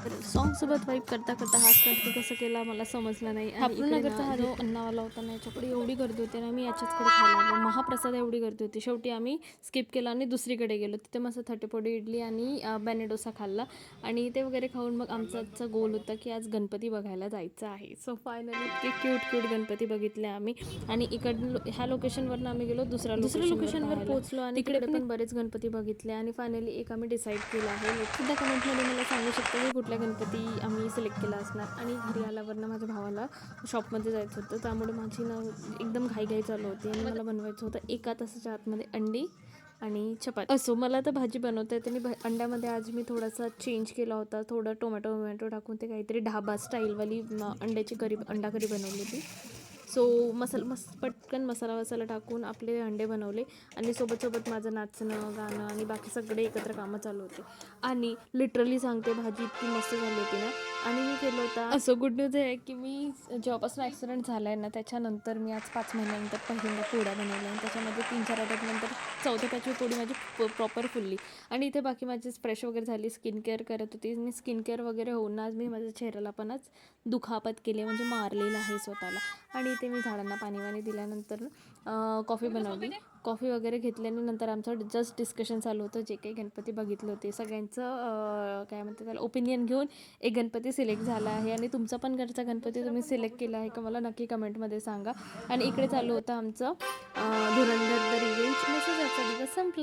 तर सॉन्गसोबत वाईब करता करता हा स्टंट कसं केला मला समजलं नाही. आणि इकडे नगरचा हा जो अन्नावाला होता ना, याच्याकडे एवढी गर्दी होती ना, मी याच्याचकडे खायला आलो. महाप्रसाद एवढी गर्दी होती. शेवटी आम्ही स्किप केला आणि दुसरीकडे गेलो. तिथे मस्त 30 इडली आणि बेने डोसा खाल्ला. आणि ते वगैरे खाऊन मग आमचा गोल होता की आज गणपती बघायला जायचं आहे. सो फायनली इतके क्यूट गणपती बघितले आम्ही. आणि इकडनं ह्या लोकेशनवरनं आम्ही गेलो दुसऱ्या लोकेशनवर पोहोचलो आणि तिकडे पण बरेच गणपती बघितले. आणि फायनली एक आम्ही डिसाईड केला आहे. लोकसुद्धा कमेंटमध्ये मला सांगू शकता की कुठल्या गणपती आम्ही सिलेक्ट केला असणार. आणि घरी आल्यावर ना माझ्या भावाला शॉपमध्ये जायचं होतं, त्यामुळे माझी ना एकदम घाई चालू होती आणि मला बनवायचं होतं 1 तासाच्या आतमध्ये अंडी आणि चपाती. असो, मला तर भाजी बनवता येते आणि अंड्यामध्ये आज मी थोडासा चेंज केला होता. थोडं टोमॅटो टाकून ते काहीतरी ढाबा स्टाईलवाली अंड्याची अंडा करी बनवली होती. सो पटकन मसाला टाकून आपले अंडे बनवले. आणि सोबत माझं नाचणं गाणं आणि बाकी सगळे एकत्र कामं चालू होते. आणि लिटरली सांगते, भाजी इतकी मस्त झाली होती ना. आणि मी केलं होता असं गुड न्यूज आहे की मी जेव्हापासून ॲक्सिडेंट झाला आहे ना, त्याच्यानंतर मी आज 5 महिन्यानंतर पहिल्यांदा पोळ्या बनवल्या. आणि त्याच्यामध्ये 3-4 आठवड्यानंतर 4थ्या 5वी पोळी माझी प्रॉपर फुलली. आणि इथे बाकी माझी फ्रेश वगैरे झाली, स्किन केअर करत होती. आणि स्किन केअर वगैरे होऊन आज मी माझ्या चेहऱ्याला पण आज दुखापत केली, म्हणजे मारलेलं आहे स्वतःला. आणि इथे मी झाडांना पाणी दिल्यानंतर कॉफी बनवली. कॉफी वगैरे घेतल्याने नंतर आमचं जस्ट डिस्कशन चालू होतं. जे काही गणपती बघितले होते सगळ्यांचं काय म्हणतात त्याला ओपिनियन घेऊन एक गणपती सिलेक्ट झाला आहे. आणि तुमचा पण घरचा गणपती तुम्ही सिलेक्ट केला आहे का मला नक्की कमेंटमध्ये सांगा. आणि इकडे चालू होतं आमचं धुरंधर द रिवेंज. दिवस संपला.